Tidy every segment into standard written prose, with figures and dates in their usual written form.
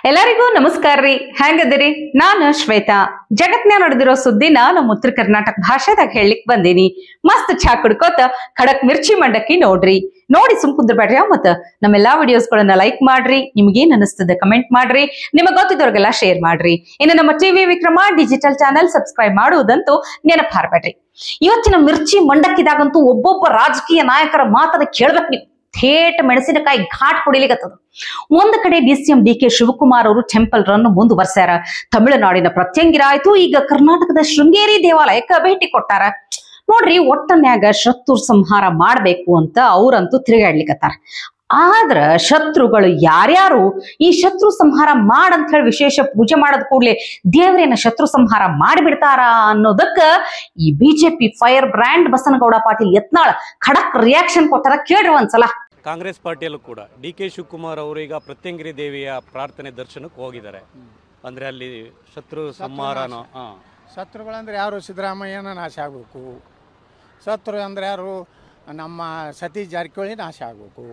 ಎಲ್ಲರಿಗೂ ನಮಸ್ಕಾರ ರೀ. ಹೆಂಗದಿರಿ? ನಾನು ಶ್ವೇತಾ. ಜಗತ್ನ್ಯಾಗ ನಡೆದಿರೋ ಸುದ್ದಿನ ನಮ್ಮ ಉತ್ತರ ಕರ್ನಾಟಕ ಭಾಷೆದಾಗ ಹೇಳಲಿಕ್ ಬಂದೀನಿ. ಮಸ್ತ್ ಚಾ ಕುಡ್ಕೋತ ಖಡಕ್ ಮಿರ್ಚಿ ಮಂಡಕ್ಕಿ ನೋಡ್ರಿ. ನೋಡಿ ಸುಮ್ ಕುಂದ್ರಬೇಡ್ರಿ. ಮತ್ತ ನಮ್ಮೆಲ್ಲಾ ವಿಡಿಯೋಸ್ಗಳನ್ನ ಲೈಕ್ ಮಾಡ್ರಿ. ನಿಮ್ಗೇನ್ ಅನಿಸ್ತದೆ ಕಮೆಂಟ್ ಮಾಡ್ರಿ. ನಿಮಗ್ ಗೊತ್ತಿದ್ದವ್ರಿಗೆಲ್ಲ ಶೇರ್ ಮಾಡ್ರಿ. ಇನ್ನು ನಮ್ಮ TV Vikrama digital channel subscribe ಮಾಡುವುದಂತೂ ನೆನಪು ಹಾರ್ಬೇಡ್ರಿ. ಇವತ್ತಿನ ಮಿರ್ಚಿ ಮಂಡಕ್ಕಿದಾಗಂತೂ ಒಬ್ಬೊಬ್ಬ ರಾಜಕೀಯ ನಾಯಕರ ಮಾತದ ಕೇಳ್ಬೇಕು ನೀವು. ಥೇಟ್ ಮೆಣಸಿನಕಾಯಿ ಘಾಟ್ ಹೊಡಿಲಿಕತ್ತದ. ಒಂದ್ ಕಡೆ DCM DK ಶಿವಕುಮಾರ್ ಅವರು ಟೆಂಪಲ್ ರನ್ ಮುಂದುವರ್ಸ್ಯಾರ. ತಮಿಳುನಾಡಿನ ಪ್ರತ್ಯಂಗಿರ ಆಯ್ತು, ಈಗ ಕರ್ನಾಟಕದ ಶೃಂಗೇರಿ ದೇವಾಲಯಕ್ಕೆ ಭೇಟಿ ಕೊಟ್ಟಾರ. ನೋಡ್ರಿ, ಒಟ್ಟನ್ಯಾಗ ಶತ್ರು ಸಂಹಾರ ಮಾಡ್ಬೇಕು ಅಂತ ಅವ್ರಂತೂ ತಿರುಗಾಡ್ಲಿಕತ್ತಾರ. ಆದ್ರ ಶತ್ರುಗಳು ಯಾರ್ಯಾರು ಈ ಶತ್ರು ಸಂಹಾರ ಮಾಡಂತ ಹೇಳಿ ವಿಶೇಷ ಪೂಜೆ ಮಾಡದ್ ಕೂಡ್ಲೆ ದೇವರೇನ ಶತ್ರು ಸಂಹಾರ ಮಾಡಿಬಿಡ್ತಾರ ಅನ್ನೋದಕ್ಕ ಈ BJP fire brand Basanagouda Patil Yatnal ಖಡಕ್ ರಿಯಾಕ್ಷನ್ ಕೊಟ್ಟಾರ. ಕೇಳ್ರಿ ಒಂದ್ಸಲ. ಕಾಂಗ್ರೆಸ್ ಪಾರ್ಟಿಯಲ್ಲೂ ಕೂಡ DK ಶಿವಕುಮಾರ್ ಅವರು ಈಗ ಪ್ರತ್ಯಂಗಿರಿ ದೇವಿಯ ಪ್ರಾರ್ಥನೆ ದರ್ಶನಕ್ಕೆ ಹೋಗಿದ್ದಾರೆ. ಅಂದ್ರೆ ಅಲ್ಲಿ ಶತ್ರು ಸಂಹಾರನೋ ಶತ್ರುಗಳಂದ್ರೆ ಯಾರು? ಸಿದ್ದರಾಮಯ್ಯನ ನಾಶ ಆಗಬೇಕು. ಶತ್ರು ಅಂದ್ರೆ ಯಾರು? ನಮ್ಮ ಸತೀಶ್ ಜಾರಕಿಹೊಳಿ ನಾಶ ಆಗಬೇಕು.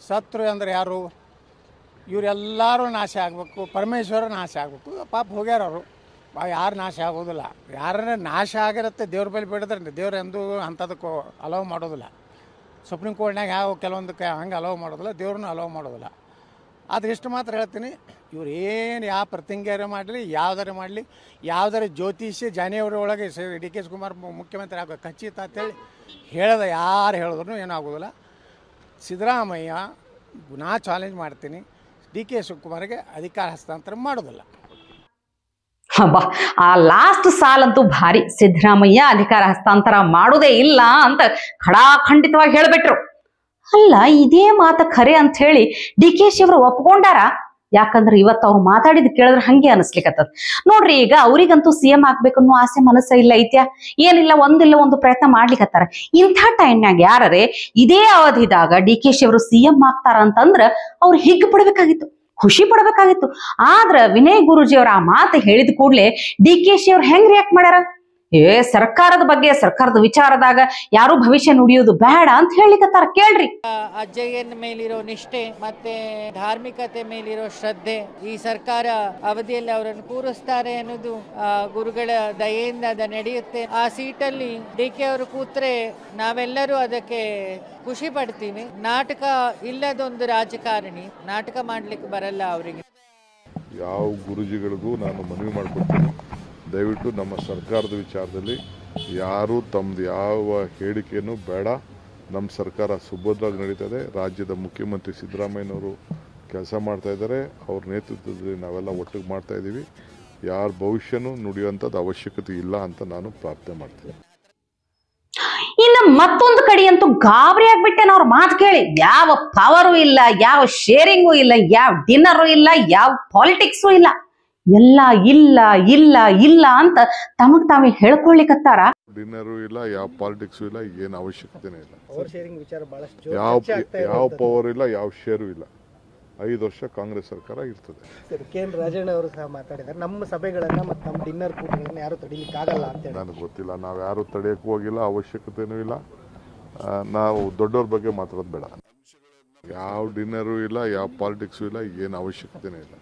ಶತ್ರು ಅಂದ್ರೆ ಯಾರು? ಇವರೆಲ್ಲರೂ ನಾಶ ಆಗಬೇಕು. ಪರಮೇಶ್ವರ ನಾಶ ಆಗಬೇಕು. ಪಾಪ ಹೋಗ್ಯಾರ ಅವರು. ಯಾರು ನಾಶ ಆಗೋದಿಲ್ಲ. ಯಾರನ್ನ ನಾಶ ಆಗಿರುತ್ತೆ ದೇವ್ರ ಬಳಿ ಬಿಡಿದ್ರೆ ದೇವ್ರು ಎಂದೂ ಅಂಥದಕ್ಕೂ ಅಲೋವ್ ಮಾಡೋದಿಲ್ಲ. ಸುಪ್ರೀಂ ಕೋರ್ಟ್ನಾಗ ಯಾವ ಕೆಲವೊಂದಕ್ಕೆ ಹಂಗೆ ಅಲೋವ್ ಮಾಡೋದಿಲ್ಲ, ದೇವ್ರನ್ನೂ ಅಲೋವ್ ಮಾಡೋದಿಲ್ಲ. ಆದರೆ ಇಷ್ಟು ಮಾತ್ರ ಹೇಳ್ತೀನಿ, ಇವ್ರು ಏನು ಯಾವ ಪ್ರತಿಂಗ್ಯಾರ ಮಾಡಲಿ, ಯಾವ್ದಾರ ಮಾಡಲಿ, ಯಾವ್ದಾರ ಜ್ಯೋತಿಷ್ಯ ಜನವರಿ ಒಳಗೆ DK ಶಿವಕುಮಾರ್ ಮುಖ್ಯಮಂತ್ರಿ ಆಗೋ ಖಚಿತ ಅಂತೇಳಿ ಹೇಳ್ದೆ ಯಾರು ಹೇಳಿದ್ರು ಏನಾಗೋದಿಲ್ಲ. ಸಿದ್ದರಾಮಯ್ಯ ನಾ ಚಾಲೆಂಜ್ ಮಾಡ್ತೀನಿ, DK ಶಿವಕುಮಾರ್ಗೆ ಅಧಿಕಾರ ಹಸ್ತಾಂತರ ಮಾಡೋದಿಲ್ಲ. ಬಾ, ಆ ಲಾಸ್ಟ್ ಸಾಲಂತೂ ಭಾರಿ. ಸಿದ್ದರಾಮಯ್ಯ ಅಧಿಕಾರ ಹಸ್ತಾಂತರ ಮಾಡುವುದೇ ಇಲ್ಲ ಅಂತ ಖಡಾಖಂಡಿತವಾಗಿ ಹೇಳ್ಬಿಟ್ರು. ಅಲ್ಲ, ಇದೇ ಮಾತ ಖರೆ ಅಂತ ಹೇಳಿ DK ಅವರು ಒಪ್ಕೊಂಡಾರ. ಯಾಕಂದ್ರೆ ಇವತ್ತು ಅವ್ರು ಮಾತಾಡಿದ್ ಕೇಳಿದ್ರೆ ಹಂಗೆ ಅನಿಸ್ಲಿಕ್ಕತ್ತದ. ನೋಡ್ರಿ, ಈಗ ಅವ್ರಿಗಂತೂ CM ಆಗ್ಬೇಕನ್ನೋ ಆಸೆ ಮನಸ್ಸ ಇಲ್ಲ ಐತ್ಯಾ? ಏನಿಲ್ಲ, ಒಂದು ಪ್ರಯತ್ನ ಮಾಡ್ಲಿಕ್ಕತ್ತಾರ. ಇಂಥ ಟೈಮ್ನಾಗ ಯಾರೇ ಇದೇ ಅವಧಿದಾಗ DK ಅವರು CM ಆಗ್ತಾರ ಅಂತಂದ್ರ ಅವ್ರು ಹಿಗ್ಗು ಪಡ್ಬೇಕಾಗಿತ್ತು, ಖುಷಿ ಪಡ್ಬೇಕಾಗಿತ್ತು. ಆದ್ರ ವಿನಯ್ ಗುರೂಜಿ ಅವ್ರ ಆ ಮಾತು ಹೇಳಿದ ಕೂಡ್ಲೆ DK ಅವ್ರು ಹೆಂಗ್ ರಿಯಾಕ್ಟ್ ಮಾಡ್ಯಾರ? ಸರ್ಕಾರದ ಬಗ್ಗೆ, ಸರ್ಕಾರದ ವಿಚಾರದಾಗ ಯಾರು ಭವಿಷ್ಯ ನುಡಿಯೋದು ಬೇಡ ಅಂತ ಹೇಳಿಕತ್ತಾರ. ಕೇಳ್ರಿ. ಅಜ್ಜಯ್ಯನ ಮೇಲಿರೋ ನಿಷ್ಠೆ ಮತ್ತೆ ಧಾರ್ಮಿಕತೆ ಮೇಲಿರೋ ಶ್ರದ್ಧೆ ಈ ಸರ್ಕಾರ ಅವಧಿಯಲ್ಲಿ ಅವರನ್ನು ಕೂರಿಸ್ತಾರೆ ಅನ್ನೋದು ಗುರುಗಳ ದಯೆಯಿಂದ ಅದು ನಡೆಯುತ್ತೆ. ಆ ಸೀಟಲ್ಲಿ DK ಅವರು ಕೂತ್ರೆ ನಾವೆಲ್ಲರೂ ಅದಕ್ಕೆ ಖುಷಿ ಪಡ್ತೀವಿ. ನಾಟಕ ಇಲ್ಲದೊಂದು ರಾಜಕಾರಣಿ, ನಾಟಕ ಮಾಡ್ಲಿಕ್ಕೆ ಬರಲ್ಲ ಅವರಿಗೆ. ಯಾವ ಗುರುಜಿಗಳಿಗೂ ನಾನು ಮನವಿ ಮಾಡಿಕೊಡ್ತೀನಿ, ದಯವಿಟ್ಟು ನಮ್ಮ ಸರ್ಕಾರದ ವಿಚಾರದಲ್ಲಿ ಯಾರೂ ತಮ್ಮದು ಯಾವ ಹೇಳಿಕೆಯೂ ಬೇಡ. ನಮ್ಮ ಸರ್ಕಾರ ಸುಭದ್ರವಾಗಿ ನಡೀತದೆ. ರಾಜ್ಯದ ಮುಖ್ಯಮಂತ್ರಿ ಸಿದ್ದರಾಮಯ್ಯನವರು ಕೆಲಸ ಮಾಡ್ತಾ ಇದ್ದಾರೆ. ಅವ್ರ ನೇತೃತ್ವದಲ್ಲಿ ನಾವೆಲ್ಲ ಒಟ್ಟಿಗೆ ಮಾಡ್ತಾ ಇದ್ದೀವಿ. ಯಾರ ಭವಿಷ್ಯನೂ ನುಡಿಯುವಂಥದ್ದು ಅವಶ್ಯಕತೆ ಇಲ್ಲ ಅಂತ ನಾನು ಪ್ರಾರ್ಥನೆ ಮಾಡ್ತೀನಿ. ಇನ್ನು ಮತ್ತೊಂದು ಕಡೆ ಅಂತೂ ಗಾಬರಿ ಆಗ್ಬಿಟ್ಟೆನ ಅವ್ರ ಮಾತು ಕೇಳಿ. ಯಾವ ಪವರು ಇಲ್ಲ, ಯಾವ ಶೇರಿಂಗು ಇಲ್ಲ, ಯಾವ ಡಿನ್ನರು ಇಲ್ಲ, ಯಾವ ಪಾಲಿಟಿಕ್ಸು ಇಲ್ಲ, ಎಲ್ಲ ಇಲ್ಲ ಇಲ್ಲ ಇಲ್ಲ ಅಂತ ತಮಗ್ ತಾವೇ ಹೇಳ್ಕೊಳ್ಳಿಕತ್ತಾರ. ಡಿನ್ನರು ಇಲ್ಲ, ಯಾವ ಪಾಲಿಟಿಕ್ಸು ಇಲ್ಲ, ಏನು ಅವಶ್ಯಕತೆನೇ ಇಲ್ಲ. ಯಾವ ಪವರ್ ಇಲ್ಲ, ಯಾವ ಶೇರು ಇಲ್ಲ. 5 ವರ್ಷ ಕಾಂಗ್ರೆಸ್ ಸರ್ಕಾರ ಇರ್ತದೆ. KN ರಾಜಣ್ಣ ಅವರು ಸಹ ಮಾತಾಡಿದ್ದಾರೆ, ನಮ್ಮ ಸಭೆಗಳನ್ನ ಮತ್ತು ನಮ್ಮ ಡಿನ್ನರ್ ಕೂಟಗಳನ್ನ ಯಾರು ತಡೀಲಿಕ್ಕೆ ಆಗಲ್ಲ ಅಂತ. ನನಗೆ ಗೊತ್ತಿಲ್ಲ, ನಾವು ಯಾರು ತಡೆಯೋಕ್ಕೂ ಹೋಗಿಲ್ಲ, ಅವಶ್ಯಕತೆನೂ ಇಲ್ಲ. ನಾವು ದೊಡ್ಡವ್ರ ಬಗ್ಗೆ ಮಾತಾಡೋದು ಬೇಡ. ಯಾವ ಡಿನ್ನರು ಇಲ್ಲ, ಯಾವ ಪಾಲಿಟಿಕ್ಸು ಇಲ್ಲ, ಏನು ಅವಶ್ಯಕತೆನೇ ಇಲ್ಲ.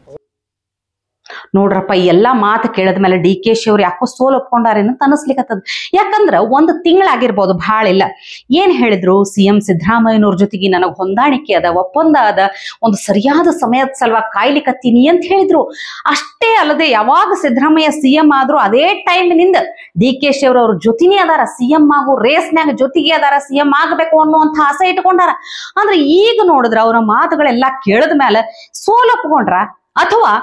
ನೋಡ್ರಪ್ಪ, ಎಲ್ಲಾ ಮಾತು ಕೇಳದ್ಮೇಲೆ DK ಅವ್ರು ಯಾಕೋ ಸೋಲ್ ಒಪ್ಕೊಂಡಾರೇನು ಅನಿಸ್ಲಿಕ್ಕತ್ತದ. ಯಾಕಂದ್ರ ಒಂದು ತಿಂಗಳಾಗಿರ್ಬೋದು, ಭಾಳ ಇಲ್ಲ. ಏನ್ ಹೇಳಿದ್ರು? CM ಸಿದ್ದರಾಮಯ್ಯನವ್ರ ಜೊತೆಗೆ ನನಗ್ ಹೊಂದಾಣಿಕೆ ಅದ, ಒಪ್ಪಂದ ಅದ, ಒಂದು ಸರಿಯಾದ ಸಮಯದ ಸಲುವಾಗಿ ಕಾಯ್ಲಿಕತ್ತೀನಿ ಅಂತ ಹೇಳಿದ್ರು. ಅಷ್ಟೇ ಅಲ್ಲದೆ ಯಾವಾಗ ಸಿದ್ದರಾಮಯ್ಯ CM ಆದ್ರು ಅದೇ ಟೈಮ್ನಿಂದ DK ಅವ್ರ ಜೊತೆನೇ ಅದಾರ. CM ಆಗೋ ರೇಸ್ನ್ಯಾಗ ಜೊತೆಗೆ ಅದಾರ, CM ಆಗಬೇಕು ಅನ್ನುವಂಥ ಆಸೆ ಇಟ್ಕೊಂಡಾರ. ಅಂದ್ರೆ ಈಗ ನೋಡಿದ್ರ ಅವ್ರ ಮಾತುಗಳೆಲ್ಲ ಕೇಳದ ಮೇಲೆ ಸೋಲ್ ಒಪ್ಕೊಂಡ್ರ ಅಥವಾ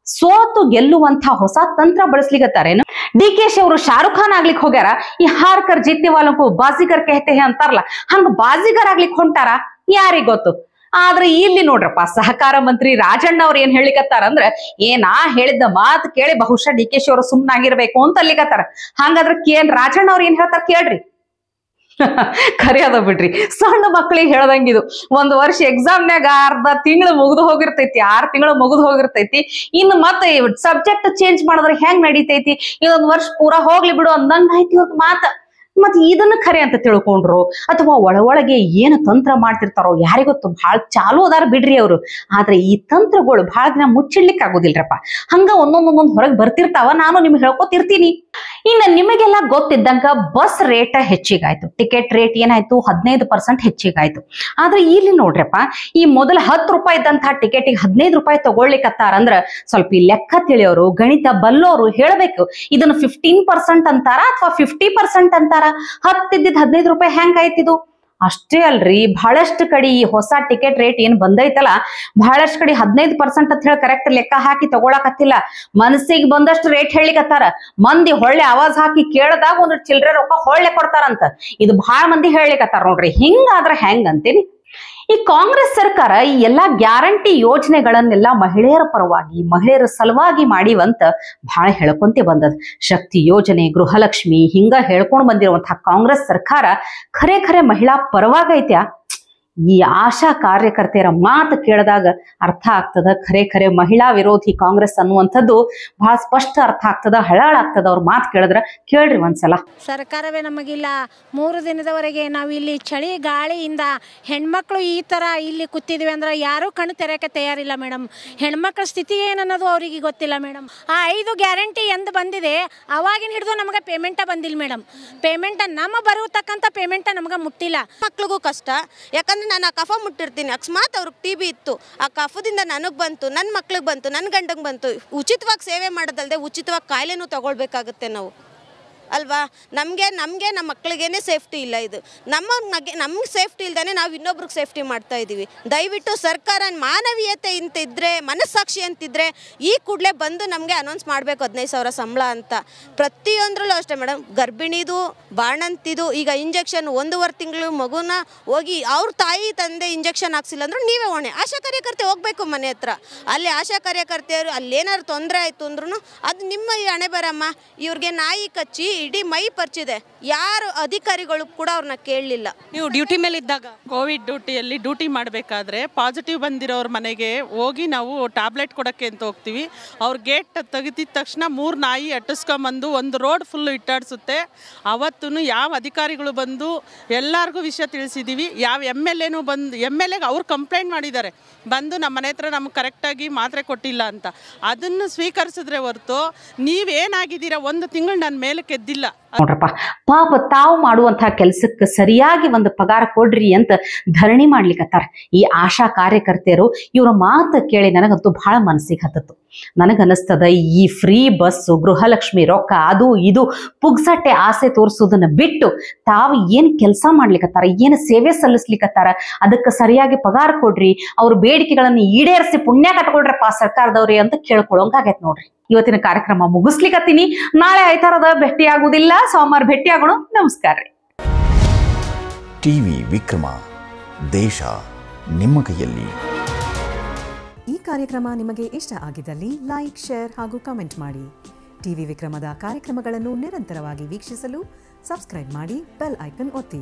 ಸೋತು ಗೆಲ್ಲುವಂತ ಹೊಸ ತಂತ್ರ ಬಳಸ್ಲಿಕತ್ತಾರೇನು? DK ಅವರು ಶಾರುಖ್ ಖಾನ್ ಆಗ್ಲಿಕ್ಕೆ ಹೋಗ್ಯಾರ. ಈ ಹಾರ್ಕರ್ ಜೀತ್ನೆ ವಾಲಂಕು ಬಾಜಿಗರ್ ಕೆಹತೆ ಅಂತಾರಲ್ಲ, ಹಂಗ ಬಾಜಿಗರ್ ಆಗ್ಲಿಕ್ಕೆ ಹೊಂಟಾರ, ಯಾರಿಗ್ ಗೊತ್ತು. ಆದ್ರೆ ಇಲ್ಲಿ ನೋಡ್ರಪ್ಪ, ಸಹಕಾರ ಮಂತ್ರಿ ರಾಜಣ್ಣ ಅವ್ರು ಏನ್ ಹೇಳಿಕತ್ತಾರ ಅಂದ್ರೆ, ನಾ ಹೇಳಿದ ಮಾತು ಕೇಳಿ ಬಹುಶಃ DK ಅವರು ಸುಮ್ನಾಗಿರ್ಬೇಕು ಅಂತ ಅಲ್ಲಿಕತ್ತಾರ. ಹಂಗಾದ್ರೆ KN ರಾಜಣ್ಣ ಅವ್ರು ಏನ್ ಹೇಳ್ತಾರ ಕೇಳ್ರಿ. ಖರೆ ಅದ ಬಿಡ್ರಿ, ಸಣ್ಣ ಮಕ್ಳಿಗೆ ಹೇಳ್ದಂಗಿದು. 1 ವರ್ಷ ಎಕ್ಸಾಮ್ನಾಗ ಅರ್ಧ ತಿಂಗಳು ಮುಗಿದು ಹೋಗಿರ್ತೈತಿ, 6 ತಿಂಗಳು ಮುಗಿದು ಹೋಗಿರ್ತೈತಿ. ಇನ್ನು ಮತ್ತೆ ಸಬ್ಜೆಕ್ಟ್ ಚೇಂಜ್ ಮಾಡಿದ್ರೆ ಹೆಂಗ್ ನಡೀತೈತಿ? 1 ವರ್ಷ ಪೂರಾ ಹೋಗ್ಲಿ ಬಿಡು ಅಂದಂಗ ಆಯ್ತಿ ಇವ್ರ ಮಾತ. ಮತ್ತೆ ಇದನ್ನ ಖರೆ ಅಂತ ತಿಳ್ಕೊಂಡ್ರು ಅಥವಾ ಒಳಗೆ ಏನು ತಂತ್ರ ಮಾಡ್ತಿರ್ತಾರೋ ಯಾರಿಗೊತ್ತು. ಬಹಳ ಚಾಲು ಅದಾರ ಬಿಡ್ರಿ ಅವರು. ಆದ್ರೆ ಈ ತಂತ್ರಗಳು ಬಹಳ ದಿನ ಮುಚ್ಚಿಡ್ಲಿಕ್ಕೆ ಆಗೋದಿಲ್ರಪ್ಪ. ಹಂಗ ಒಂದೊಂದೊಂದೊಂದು ಹೊರಗೆ ಬರ್ತಿರ್ತಾವ, ನಾನು ನಿಮ್ಗೆ ಹೇಳ್ಕೊತಿರ್ತೀನಿ. ಇನ್ನು ನಿಮಗೆಲ್ಲ ಗೊತ್ತಿದ್ದಂಗ ಬಸ್ ರೇಟ್ ಹೆಚ್ಚಿಗಾಯ್ತು, ಟಿಕೆಟ್ ರೇಟ್ ಏನಾಯ್ತು 15% ಹೆಚ್ಚಿಗಾಯ್ತು. ಆದ್ರೆ ಇಲ್ಲಿ ನೋಡ್ರಪ್ಪ, ಈ ಮೊದಲ 10 ರೂಪಾಯಿ ಇದ್ದಂತಹ ಟಿಕೆಟಿಗೆ 15 ರೂಪಾಯಿ ತಗೊಳ್ಲಿಕ್ಕತ್ತಾರ ಅಂದ್ರ ಸ್ವಲ್ಪ ಈ ಲೆಕ್ಕ ತಿಳಿಯೋರು, ಗಣಿತ ಬಲ್ಲೋರು ಹೇಳ್ಬೇಕು, ಇದನ್ನ 15% ಅಂತಾರ ಅಥವಾ 50% ಅಂತಾರ? 10 ಇದ್ದಿದ್ 15 ರೂಪಾಯಿ ಹೆಂಗ್ ಆಯ್ತಿದು? ಅಷ್ಟೇ ಅಲ್ರಿ, ಬಹಳಷ್ಟು ಕಡೆ ಈ ಹೊಸ ಟಿಕೆಟ್ ರೇಟ್ ಏನ್ ಬಂದೈತಲ್ಲ, ಬಹಳಷ್ಟು ಕಡೆ 15% ಅಂತ ಹೇಳಿ ಕರೆಕ್ಟ್ ಲೆಕ್ಕ ಹಾಕಿ ತಗೊಳಕತ್ತಿಲ್ಲ. ಮನಸ್ಸಿಗೆ ಬಂದಷ್ಟು ರೇಟ್ ಹೇಳಿಕತ್ತಾರ. ಮಂದಿ ಹೊಳ್ಳೆ ಆವಾಜ್ ಹಾಕಿ ಕೇಳದಾಗ ಒಂದು ಚಿಲ್ಡ್ರೆ ರೊಕ್ಕ ಹೊಳ್ಳೆ ಕೊಡ್ತಾರಂತ. ಇದು ಬಹಳ ಮಂದಿ ಹೇಳಿಕತ್ತಾರ ನೋಡ್ರಿ. ಹಿಂಗಾದ್ರ ಹೆಂಗ್ ಅಂತೀನಿ. ಈ ಕಾಂಗ್ರೆಸ್ ಸರ್ಕಾರ ಈ ಎಲ್ಲಾ ಗ್ಯಾರಂಟಿ ಯೋಜನೆಗಳನ್ನೆಲ್ಲ ಮಹಿಳೆಯರ ಪರವಾಗಿ, ಮಹಿಳೆಯರ ಸಲುವಾಗಿ ಮಾಡಿವಂತ ಬಹಳ ಹೇಳ್ಕೊಂತೆ ಬಂದದ. ಶಕ್ತಿ ಯೋಜನೆ, ಗೃಹಲಕ್ಷ್ಮಿ ಹಿಂಗ ಹೇಳ್ಕೊಂಡ್ ಬಂದಿರುವಂತಹ ಕಾಂಗ್ರೆಸ್ ಸರ್ಕಾರ ಖರೆ ಮಹಿಳಾ ಪರವಾಗೈತ್ಯಾ? ಈ ಆಶಾ ಕಾರ್ಯಕರ್ತೆಯರ ಮಾತು ಕೇಳಿದಾಗ ಅರ್ಥ ಆಗ್ತದ, ಖರೆ ಮಹಿಳಾ ವಿರೋಧಿ ಕಾಂಗ್ರೆಸ್ ಅನ್ನುವಂಥದ್ದು ಬಹಳ ಸ್ಪಷ್ಟ ಅರ್ಥ ಆಗ್ತದ, ಹಳಾಳಾಗ್ತದ. ಅವ್ರ ಮಾತು ಕೇಳಿದ್ರ ಕೇಳ್ರಿ ಒಂದ್ಸಲ. ಸರ್ಕಾರವೇ ನಮಗಿಲ್ಲ, 3 ದಿನದವರೆಗೆ ನಾವು ಇಲ್ಲಿ ಚಳಿ ಗಾಳಿಯಿಂದ ಹೆಣ್ಮಕ್ಳು ಈ ಥರ ಇಲ್ಲಿ ಕೂತಿದ್ವಿ ಅಂದ್ರೆ ಯಾರೂ ಕಣ್ಣು ತೆರೆಯೋಕ್ಕೆ ತಯಾರಿಲ್ಲ ಮೇಡಮ್. ಹೆಣ್ಮಕ್ಳ ಸ್ಥಿತಿ ಏನನ್ನೋದು ಅವರಿಗೆ ಗೊತ್ತಿಲ್ಲ ಮೇಡಮ್. ಆ 5 ಗ್ಯಾರಂಟಿ ಎಂದು ಬಂದಿದೆ ಅವಾಗಿನ ಹಿಡಿದು ನಮಗೆ ಪೇಮೆಂಟ ಬಂದಿಲ್ಲ ಮೇಡಮ್. ಪೇಮೆಂಟ ನಮ್ಮ ಬರತಕ್ಕಂಥ ಪೇಮೆಂಟ ನಮಗೆ ಮುಟ್ಟಿಲ್ಲ. ಮಕ್ಳಿಗೂ ಕಷ್ಟ, ಯಾಕಂದ್ರೆ ನಾನು ಆ ಕಫ ಮುಟ್ಟಿರ್ತೀನಿ. ಅಕಸ್ಮಾತ್ ಅವ್ರಿಗೆ TB ಇತ್ತು, ಆ ಕಫದಿಂದ ನನಗೆ ಬಂತು, ನನ್ನ ಮಕ್ಳಿಗೆ ಬಂತು, ನನ್ನ ಗಂಡಂಗೆ ಬಂತು. ಉಚಿತವಾಗಿ ಸೇವೆ ಮಾಡೋದಲ್ಲದೆ ಉಚಿತವಾಗಿ ಕಾಯಿಲೆನೂ ತಗೊಳ್ಬೇಕಾಗುತ್ತೆ ನಾವು ಅಲ್ವಾ? ನಮಗೆ ನಮ್ಮ ಮಕ್ಕಳಿಗೇನೆ ಸೇಫ್ಟಿ ಇಲ್ಲ. ಇದು ನಮ್ಗೆ ಸೇಫ್ಟಿ ಇಲ್ದೇ ನಾವು ಇನ್ನೊಬ್ರಿಗೆ ಸೇಫ್ಟಿ ಮಾಡ್ತಾ ಇದ್ದೀವಿ. ದಯವಿಟ್ಟು ಸರ್ಕಾರ ಮಾನವೀಯತೆ ಅಂತಿದ್ರೆ, ಮನಸ್ಸಾಕ್ಷಿ ಅಂತಿದ್ರೆ ಈ ಕೂಡಲೇ ಬಂದು ನಮಗೆ ಅನೌನ್ಸ್ ಮಾಡಬೇಕು 15,000 ಸಂಬಳ ಅಂತ. ಪ್ರತಿಯೊಂದರಲ್ಲೂ ಅಷ್ಟೇ ಮೇಡಮ್. ಗರ್ಭಿಣಿದು, ಬಾಣಂತಿದು, ಈಗ ಇಂಜೆಕ್ಷನ್ 1.5 ತಿಂಗಳು ಮಗುನ ಹೋಗಿ ಅವ್ರ ತಾಯಿ ತಂದೆ ಇಂಜೆಕ್ಷನ್ ಹಾಕ್ಸಿಲ್ಲ ಅಂದ್ರೂ ನೀವೇ ಹೊಣೆ. ಆಶಾ ಕಾರ್ಯಕರ್ತೆ ಹೋಗ್ಬೇಕು ಮನೆ ಹತ್ರ. ಅಲ್ಲಿ ಆಶಾ ಕಾರ್ಯಕರ್ತೆಯರು ಅಲ್ಲೇನಾದ್ರು ತೊಂದರೆ ಆಯಿತು ಅಂದ್ರೂ ಅದು ನಿಮ್ಮ ಹಣೆ ಬರಮ್ಮ. ಇವ್ರಿಗೆ ನಾಯಿ ಕಚ್ಚಿ ಇಡೀ ಮೈ ಪರ್ಚಿದೆ, ಯಾರು ಅಧಿಕಾರಿಗಳು ಕೂಡ ಅವ್ರನ್ನ ಕೇಳಲಿಲ್ಲ. ನೀವು ಡ್ಯೂಟಿ ಮೇಲೆ ಇದ್ದಾಗ, ಕೋವಿಡ್ ಡ್ಯೂಟಿಯಲ್ಲಿ ಡ್ಯೂಟಿ ಮಾಡಬೇಕಾದ್ರೆ ಪಾಸಿಟಿವ್ ಬಂದಿರೋರ ಮನೆಗೆ ಹೋಗಿ ನಾವು ಟ್ಯಾಬ್ಲೆಟ್ ಕೊಡೋಕ್ಕೆ ಅಂತ ಹೋಗ್ತೀವಿ. ಅವ್ರ ಗೇಟ್ ತೆಗೆದಿದ ತಕ್ಷಣ 3 ನಾಯಿ ಅಟ್ಟಿಸ್ಕೊಂಬಂದು ಒಂದು ರೋಡ್ ಫುಲ್ಲು ಇಟ್ಟಾಡಿಸುತ್ತೆ. ಅವತ್ತೂ ಯಾವ ಅಧಿಕಾರಿಗಳು ಬಂದು ಎಲ್ಲರಿಗೂ ವಿಷಯ ತಿಳಿಸಿದ್ದೀವಿ. ಯಾವ MLAನೂ ಬಂದು MLAಗೆ ಅವ್ರು ಕಂಪ್ಲೇಂಟ್ ಮಾಡಿದ್ದಾರೆ, ಬಂದು ನಮ್ಮ ಮನೆ ಹತ್ರ ನಮ್ಗೆ ಕರೆಕ್ಟಾಗಿ ಮಾತ್ರೆ ಕೊಟ್ಟಿಲ್ಲ ಅಂತ. ಅದನ್ನು ಸ್ವೀಕರಿಸಿದ್ರೆ ಹೊರತು ನೀವೇನಾಗಿದ್ದೀರಾ 1 ತಿಂಗಳು ನನ್ನ ಮೇಲೆ ಕೆದ್ದಿಲ್ಲ. ನೋಡ್ರಪ್ಪ, ಪಾಪ ತಾವು ಮಾಡುವಂತಹ ಕೆಲ್ಸಕ್ಕೆ ಸರಿಯಾಗಿ ಒಂದು ಪಗಾರ ಕೊಡ್ರಿ ಅಂತ ಧರಣಿ ಮಾಡ್ಲಿಕ್ಕತ್ತಾರ ಈ ಆಶಾ ಕಾರ್ಯಕರ್ತೆಯರು. ಇವರ ಮಾತು ಕೇಳಿ ನನಗಂತೂ ಬಹಳ ಮನಸ್ಸಿಗೆ ಹತ್ತತ್ತು. ನನಗನ್ನಿಸ್ತದ ಈ ಫ್ರೀ ಬಸ್ಸು, ಗೃಹಲಕ್ಷ್ಮಿ ರೊಕ್ಕ, ಅದು ಇದು ಪುಗ್ಸಟ್ಟೆ ಆಸೆ ತೋರಿಸೋದನ್ನ ಬಿಟ್ಟು ತಾವು ಏನು ಕೆಲಸ ಮಾಡ್ಲಿಕ್ಕತ್ತಾರ, ಏನು ಸೇವೆ ಸಲ್ಲಿಸ್ಲಿಕ್ಕತ್ತಾರ, ಅದಕ್ಕೆ ಸರಿಯಾಗಿ ಪಗಾರ ಕೊಡ್ರಿ, ಅವ್ರ ಬೇಡಿಕೆಗಳನ್ನು ಈಡೇರಿಸಿ ಪುಣ್ಯ ಕಟ್ಕೊಳ್ರಪ್ಪ ಸರ್ಕಾರದವ್ರಿ ಅಂತ ಕೇಳ್ಕೊಳ್ಳೋಂಗಾಗೈತೆ ನೋಡ್ರಿ. ಇವತ್ತಿನ ಕಾರ್ಯಕ್ರಮ ಮುಗಿಸ್ಲಿಕ್ಕತ್ತೀನಿ. ನಾಳೆ ಐತಾರದ ಭೇಟಿ ಆಗುದಿಲ್ಲ, ಸೋಮವಾರ ಭೇಟಿ ಆಗೋಣ. ನಮಸ್ಕಾರ ರೀ. ಟಿವಿ ವಿಕ್ರಮ, ದೇಶ ನಿಮ್ಮ ಕೈಯಲ್ಲಿ. ಈ ಕಾರ್ಯಕ್ರಮ ನಿಮಗೆ ಇಷ್ಟ ಆಗಿದ್ದಲ್ಲಿ ಲೈಕ್, ಶೇರ್ ಹಾಗೂ ಕಮೆಂಟ್ ಮಾಡಿ. ಟಿವಿ ವಿಕ್ರಮದ ಕಾರ್ಯಕ್ರಮಗಳನ್ನು ನಿರಂತರವಾಗಿ ವೀಕ್ಷಿಸಲು ಸಬ್ಸ್ಕ್ರೈಬ್ ಮಾಡಿ, ಬೆಲ್ ಐಕನ್ ಒತ್ತಿ.